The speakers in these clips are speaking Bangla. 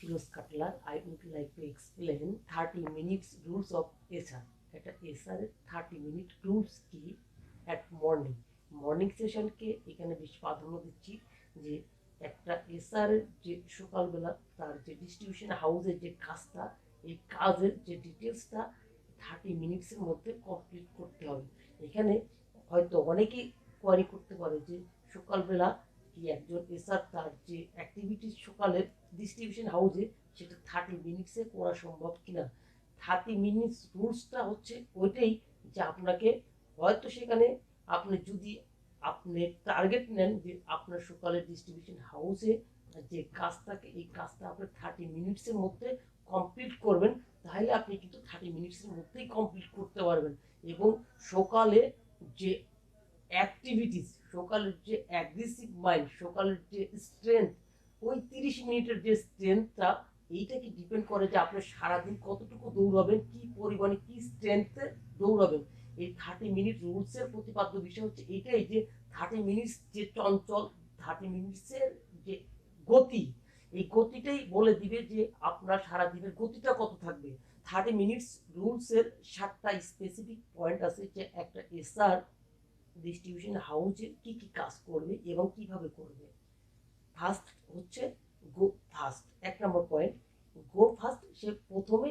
FIROZ Cutler. I would like to explain 30 minutes rules of SR. এটা SR এর 30 মিনিট রুলস কি অ্যাট মর্নিং সেশনকে এখানে বেশি প্রাধান্য দিচ্ছি। যে একটা এসআর এর যে সকালবেলা তার যে ডিস্ট্রিবিউশন হাউসের যে কাজটা, এই কাজের যে ডিটেলসটা 30 মিনিটসের মধ্যে কমপ্লিট করতে হবে। এখানে হয়তো অনেকেই কোয়ারি করতে পারে যে সকালবেলা কি একজন এসআর তার যে অ্যাক্টিভিটিস সকালের ডিস্ট্রিবিউশন হাউসে সেটা 30 মিনিটসে করা সম্ভব কিনা। 30 মিনিটস রুলসটা হচ্ছে ওইটাই যে আপনাকে হয়তো সেখানে আপনি যদি আপনি টার্গেট নেন যে আপনার সকালের ডিস্ট্রিবিউশন হাউসে যে কাজটাকে এই কাজটা আপনি 30 মিনিটসের মধ্যে কমপ্লিট করবেন, তাহলে আপনি কিন্তু 30 মিনিটসের মধ্যেই কমপ্লিট করতে পারবেন। এবং সকালে যে অ্যাক্টিভিটিস, সকালের যে অ্যাগ্রেসিভ মাইন্ড, সকালের যে স্ট্রেংথ, ওই 30 মিনিটের যে স্ট্রেংথটা এইটা কি ডিপেন্ড করে যে আপনি সারাদিন কতটুকু দৌড়াবেন, কি পরিমাণে কি স্ট্রেংথে দৌড়াবেন। এই 30 মিনিট রুলসের প্রতিপাদ্য বিষয় হচ্ছে এইটাই যে 30 মিনিটস যে চঞ্চল, 30 মিনিটসের যে গতি, এই গতিটাই বলে দিবে যে আপনার সারাদিনের গতিটা কত থাকবে। 30 মিনিটস রুলসের 7টা স্পেসিফিক পয়েন্ট আছে যে একটা এসআর ডিস্ট্রিবিউশন হাউসে কি কি কাজ করবে এবং কিভাবে করবে। ফার্স্ট হচ্ছে গো ফার্স্ট, 1 নম্বর পয়েন্ট গো ফার্স্ট। সে প্রথমে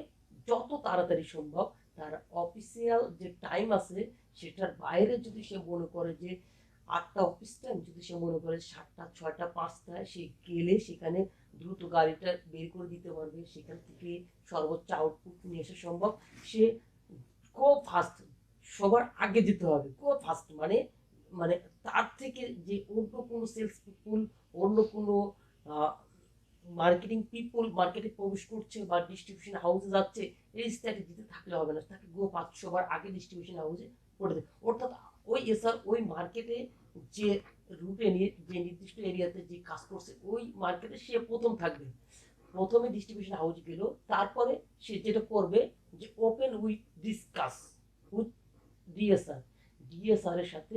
যত তাড়াতাড়ি সম্ভব তার অফিসিয়াল যে টাইম আছে সেটার বাইরে যদি সে মনে করে যে 8টা অফিস টাইম, যদি সে মনে করে 7টা 6টা 5টায় সে গেলে সেখানে দ্রুত গাড়িটা বের করে দিতে পারবে, সেখান থেকে সর্বোচ্চ আউটপুট নিয়ে আসা সম্ভব, সে গো ফার্স্ট, সবার আগে যেতে হবে। গো ফার্স্ট মানে মানে তার থেকে যে অন্য কোনো সেলস পিপুল, অন্য কোনো মার্কেটিং পিপুল মার্কেটে প্রবেশ করছে বা ডিস্ট্রিবিউশন হাউসে যাচ্ছে, এই স্ট্র্যাটেজিতে থাকলে হবে না। তাকে গো ফার্স্ট, সবার আগে ডিস্ট্রিবিউশন হাউসে করে দেবে। অর্থাৎ ওই এসআর ওই মার্কেটে যে রুটে নিয়ে যে নির্দিষ্ট এরিয়াতে যে কাজ করছে ওই মার্কেটে সে প্রথম থাকবে, প্রথমে ডিস্ট্রিবিউশন হাউস গেল। তারপরে সে যেটা করবে যে open with discuss with DSR, DSR এর সাথে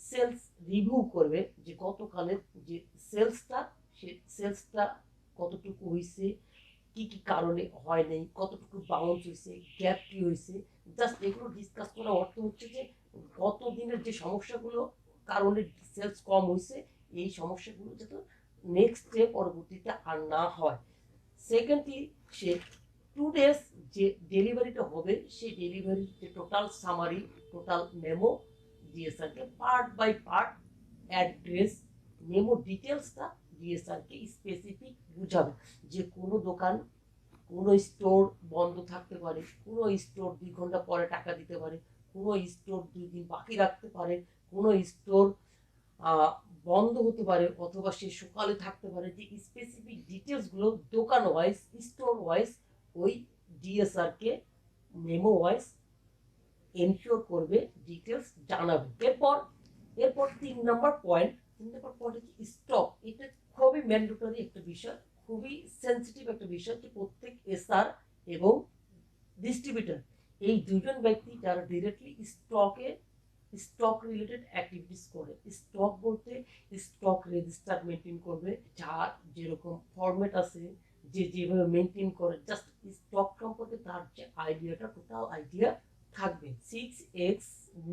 সেলস রিভিউ করবে যে গতকালের যে সেলসটা, সে সেলসটা কতটুকু হয়েছে, কি কি কারণে হয় নাই, কতটুকু বাউন্স হয়েছে, গ্যাপ কি হয়েছে। জাস্ট এগুলো ডিসকাস করার অর্থ হচ্ছে যে গত দিনের যে সমস্যাগুলো কারণে সেলস কম হয়েছে, এই সমস্যাগুলো যাতে নেক্সট ডে পরবর্তীতে আর না হয়। সেকেন্ডলি সে 2 ডেজ যে ডেলিভারিটা হবে সেই ডেলিভারির যে টোটাল সামারি, টোটাল মেমো ডিএসআরকে part by part address memo ডিটেলসটা ডিএসআরকে স্পেসিফিক বুঝাবে যে কোনো দোকান, কোনো স্টোর বন্ধ থাকতে পারে, কোনো স্টোর 2 ঘন্টা পরে টাকা দিতে পারে, কোনো স্টোর 2 দিন বাকি রাখতে পারে, কোনো স্টোর বন্ধ হতে পারে, অথবা সে সকালে থাকতে পারে। যে স্পেসিফিক ডিটেলসগুলো দোকান ওয়াইজ, স্টোর ওয়াইজ ওই ডিএসআরকে মেমো ওয়াইজ এনশিওর করবে, ডিটেলস জানাবে। এরপর এরপর 3 নম্বর পয়েন্ট হচ্ছে স্টক। এটা খুবই ম্যান্ডেটরি একটা বিষয়, খুবই সেন্সিটিভ একটা বিষয় যে প্রত্যেক এসআর এবং ডিস্ট্রিবিউটর এই দুজন ব্যক্তি যারা ডিরেক্টলি স্টক রিলেটেড অ্যাক্টিভিটিস করে। স্টক বলতে স্টক রেজিস্টার মেনটেন করবে, যার যেরকম ফরম্যাট আছে, যে যেভাবে মেনটেন করে, জাস্ট স্টক সম্পর্কে তার যে আইডিয়াটা, টোটাল আইডিয়া থাকবে। 6x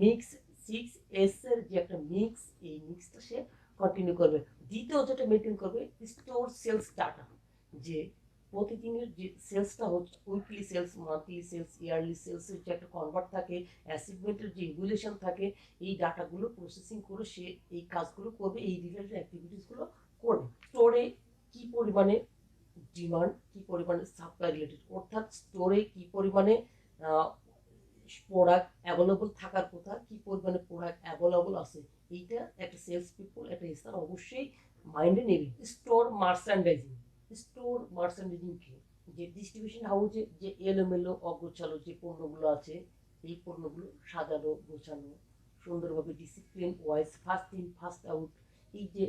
মিক্স, 6s এর যে একটা মিক্স, এই মিক্সটা সে কন্টিনিউ করবে। দ্বিতীয় যেটা মেনটেন করবে স্টোর সেলস ডাটা, যে প্রতিদিনের যে সেলসটা হচ্ছে, weekly sales, monthly sales, yearly সেলসের যে একটা কনভার্ট থাকে, অ্যাচিভমেন্টের যে ইভ্যালুয়েশন থাকে, এই ডাটাগুলো প্রসেসিং করে সে এই কাজগুলো করবে, এই রিলেটেড অ্যাক্টিভিটিসগুলো করবে। স্টোরে কি পরিমাণে ডিমান্ড, কি পরিমাণে সাপ্লাই রিলেটেড, অর্থাৎ স্টোরে কি পরিমাণে প্রোডাক্ট অ্যাভেলেবল থাকার কথা, কি পরিমাণে প্রোডাক্ট অ্যাভেলেবল আছে, এইটা একটা সেলস পিপল, একটা স্টার অবশ্যই মাইন্ডে নেবে। স্টোর মার্চেন্ডাইজিং কি, যে ডিস্ট্রিবিউশন হাউসে যে এলোমেলো অগোছালো যে পণ্যগুলো আছে, এই পণ্যগুলো সাজানো গোছানো সুন্দরভাবে discipline wise, first in first out, এই যে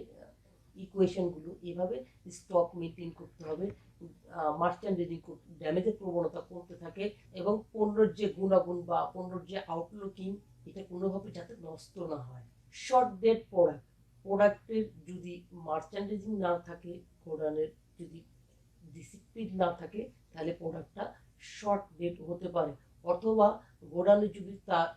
ইকুয়েশনগুলো এভাবে স্টক মেনটেন করতে হবে। মার্চেন্ডাইজিং ড্যামেজের প্রবণতা করতে থাকে, এবং পণ্যের যে গুণাগুণ বা পণ্যের যে আউটলুকিং, এটা কোনোভাবে যাতে নষ্ট না হয়। শর্ট ডেট প্রোডাক্টের যদি মার্চেন্ডাইজিং না থাকে, গোডাউনের যদি ডিসিপ্লিন না থাকে তাহলে প্রোডাক্টটা শর্ট ডেট হতে পারে, অথবা গোডাউনে যদি তার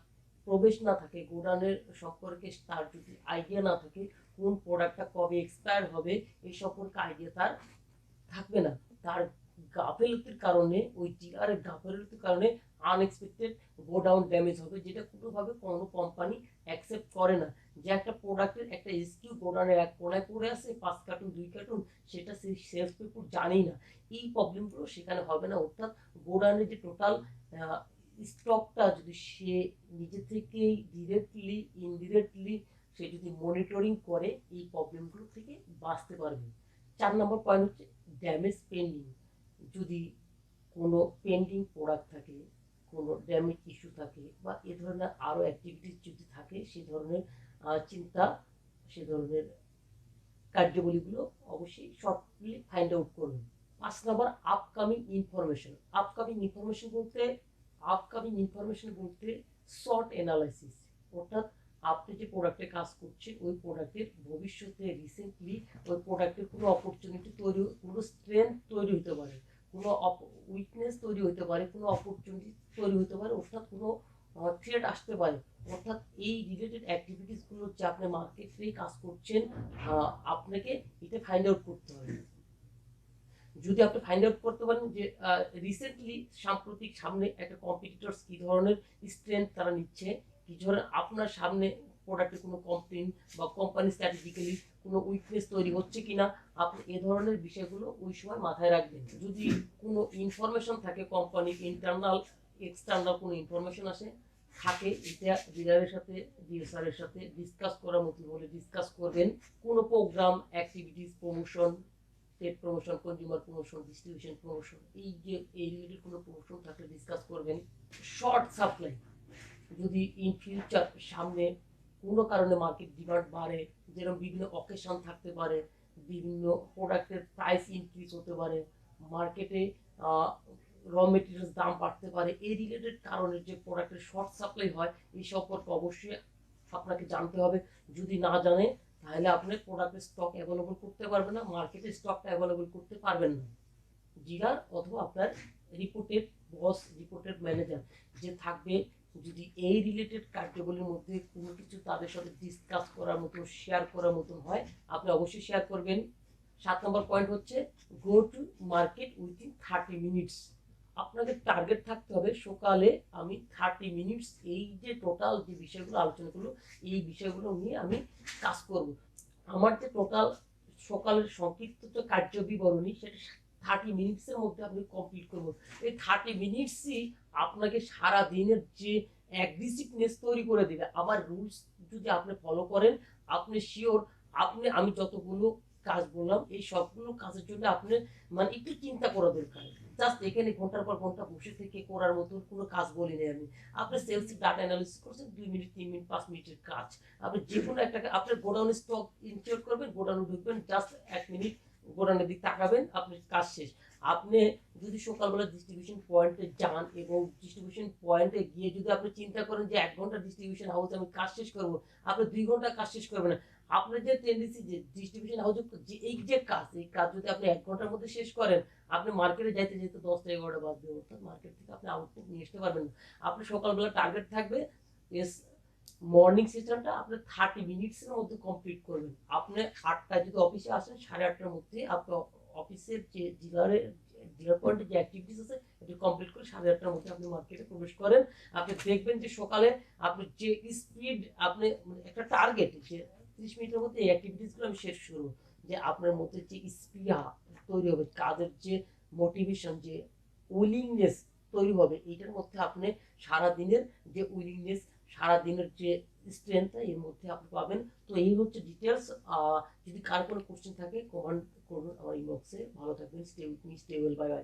প্রবেশ না থাকে, গোডাউনের সম্পর্কে তার যদি আইডিয়া না থাকে কোন প্রোডাক্টটা কবে এক্সপায়ার হবে এই সম্পর্কে আইডিয়া তার থাকবে না, তার গাফেলতির কারণে, ওই ডিলারের গাফেলতির কারণে আনএক্সপেক্টেড গোডাউন ড্যামেজ হবে, যেটা কোনোভাবে কোনো কোম্পানি অ্যাকসেপ্ট করে না। যে একটা প্রোডাক্টের একটা এসকিউ গোডাউনের এক কোনায় পড়ে আছে 5 কার্টুন 2 কার্টুন, সেটা সেই সেলস পিপল জানেই না, এই প্রবলেমগুলো সেখানে হবে না। অর্থাৎ গোডাউনের যে টোটাল স্টকটা যদি সে নিজে থেকেই ডিরেক্টলি ইনডিরেক্টলি সে যদি মনিটরিং করে এই প্রবলেমগুলো থেকে বাঁচতে পারবে। 4 নম্বর পয়েন্ট হচ্ছে ড্যামেজ পেন্ডিং। যদি কোনো পেন্ডিং প্রোডাক্ট থাকে, কোনো ড্যামেজ ইস্যু থাকে, বা এ ধরনের আরও অ্যাক্টিভিটিস যদি থাকে, সে ধরনের চিন্তা, সে ধরনের কার্যাবলীগুলো অবশ্যই শর্টলি ফাইন্ড আউট করুন। 5 নম্বর আপকামিং ইনফরমেশন। আপকামিং ইনফরমেশন বলতে শর্ট অ্যানালাইসিস, অর্থাৎ আপনি যে প্রোডাক্টে কাজ করছেন ওই প্রোডাক্টের ভবিষ্যতে রিসেন্টলি ওই প্রোডাক্টের কোনো অপরচুনিটি তৈরি, কোনো স্ট্রেংথ তৈরি হতে পারে, কোনো উইকনেস তৈরি হতে পারে, কোনো অপরচুনিটি তৈরি হতে পারে, অর্থাৎ কোনো থ্রেট আসতে পারে। অর্থাৎ এই রিলেটেড অ্যাক্টিভিটিসগুলো হচ্ছে আপনি মার্কেটে কাজ করছেন, আপনাকে এটা ফাইন্ড আউট করতে হবে। যদি আপনি ফাইন্ড আউট করতে পারেন যে রিসেন্টলি সাম্প্রতিক সামনে একটা কম্পিটিটরস কি ধরনের স্ট্রেংথ তারা নিচ্ছে, কি ধরনের আপনার সামনে প্রোডাক্টের কোনো কমপ্লেন বা কোম্পানি স্ট্র্যাটেজিক্যালি কোনো উইকনেস তৈরি হচ্ছে কিনা, আপনি এ ধরনের বিষয়গুলো ওই সময় মাথায় রাখবেন। যদি কোনো ইনফরমেশন থাকে কোম্পানির ইন্টারনাল এক্সটার্নাল কোনো ইনফরমেশন আসে থাকে, এটা ডিলারের সাথে ডিএসআর এর সাথে ডিসকাস করার মতো হলে ডিসকাস করবেন। কোনো programme activities promotion, trade promotion, consumer promotion, distribution promotion, এই যে এই রিলেটেড কোনো প্রমোশন থাকলে ডিসকাস করবেন। শর্ট সাপ্লাই, যদি ইন ফিউচার সামনে কোনো কারণে মার্কেট ডিমান্ড বাড়ে, যেরকম বিভিন্ন অকেশন থাকতে পারে, বিভিন্ন প্রোডাক্টের প্রাইস ইনক্রিজ হতে পারে, মার্কেটে র মেটেরিয়ালস দাম বাড়তে পারে, এই রিলেটেড কারণে যে প্রোডাক্টের শর্ট সাপ্লাই হয় এই সম্পর্কে অবশ্যই আপনাকে জানতে হবে। যদি না জানে তাহলে আপনি প্রোডাক্টের স্টক অ্যাভেলেবল করতে পারবেন না, মার্কেটে স্টকটা অ্যাভেলেবল করতে পারবেন না। ডিলার অথবা আপনার রিপোর্টেড বস, রিপোর্টেড ম্যানেজার যে থাকবে, যদি এই রিলেটেড কার্যাবলীর মধ্যে কোনো কিছু তাদের সাথে ডিসকাস করার মতো, শেয়ার করার মতন হয়, আপনি অবশ্যই শেয়ার করবেন। 7 নম্বর পয়েন্ট হচ্ছে go to market within 30 minutes. আপনাকে টার্গেট থাকতে হবে সকালে আমি 30 মিনিটস এই যে টোটাল যে বিষয়গুলো আলোচনা করলো এই বিষয়গুলো নিয়ে আমি কাজ করব। আমার যে টোটাল সকালের সংক্ষিপ্ত যে কার্য বিবরণী সেটা 30 মিনিটসের মধ্যে আপনি কমপ্লিট করবো। এই 30 মিনিটসই আপনাকে সারা দিনের যে অ্যাগ্রেসিভনেস তৈরি করে দেবে। আমার রুলস যদি আপনি ফলো করেন, আপনি শিওর আপনি, আমি যতগুলো কাজ বললাম এই সবগুলো কাজের জন্য আপনি মানে একটু চিন্তা করা দরকার। জাস্ট এখানে ঘন্টার পর ঘন্টা বসে থেকে করার মতো কোনো কাজ বলি নাই আমি। আপনি সেলস ডাটা অ্যানালিসিস করছেন 2 মিনিট 3 মিনিট 5 মিনিটের কাজ। আপনি যে কোনো একটা আপনার গোডাউনে স্টক ইনশিওর করবেন, গোডাউনে ঢুকবেন, জাস্ট 1 মিনিট গোডাউনের দিক তাকাবেন, আপনার কাজ শেষ। আপনি যদি সকালবেলা ডিস্ট্রিবিউশন পয়েন্টে যান এবং ডিস্ট্রিবিউশন পয়েন্টে গিয়ে যদি আপনি চিন্তা করেন যে 1 ঘন্টা ডিস্ট্রিবিউশন হাউসে আমি কাজ শেষ করবো, আপনি 2 ঘন্টা কাজ শেষ করবেন না। আপনার যে টেন্ডেন্সি যে ডিস্ট্রিবিউশন হাউসে যে এই যে কাজ, এই কাজ যদি আপনি 1 ঘন্টার মধ্যে শেষ করেন, আপনি মার্কেটে যাইতে যেতে 10 থেকে 11টা বাজবে, অর্থাৎ মার্কেট থেকে আপনি আউটপুট নিয়ে আসতে পারবেন না। আপনি সকালবেলা টার্গেট থাকবে এস মর্নিং সেশনটা আপনি 30 মিনিটসের মধ্যে কমপ্লিট করবেন। আপনি 8টায় যদি অফিসে আসেন 8:30টার মধ্যে আপনি অফিসের যে ডিলার পয়েন্টের যে অ্যাক্টিভিটিস আছে এটা কমপ্লিট করে 8:30টার মধ্যে আপনি মার্কেটে প্রবেশ করেন। আপনি দেখবেন যে সকালে আপনি যে স্পিড, আপনি একটা টার্গেট যে 30 মিনিটের মধ্যে এই অ্যাক্টিভিটিসগুলো আমি শেষ করবো, যে আপনার মধ্যে যে স্পৃহা তৈরি হবে, কাজের যে মোটিভেশন, যে উইলিংনেস তৈরি হবে, এইটার মধ্যে আপনি সারাদিনের যে উইলিংনেস, সারাদিনের যে স্ট্রেংথ এর মধ্যে আপনি পাবেন। তো এই হচ্ছে ডিটেলস। যদি কার কোনো কোশ্চেন থাকে কমেন্ট করুন আমার ইনবক্সে। ভালো থাকবেন, stay with me, stay well, bye bye.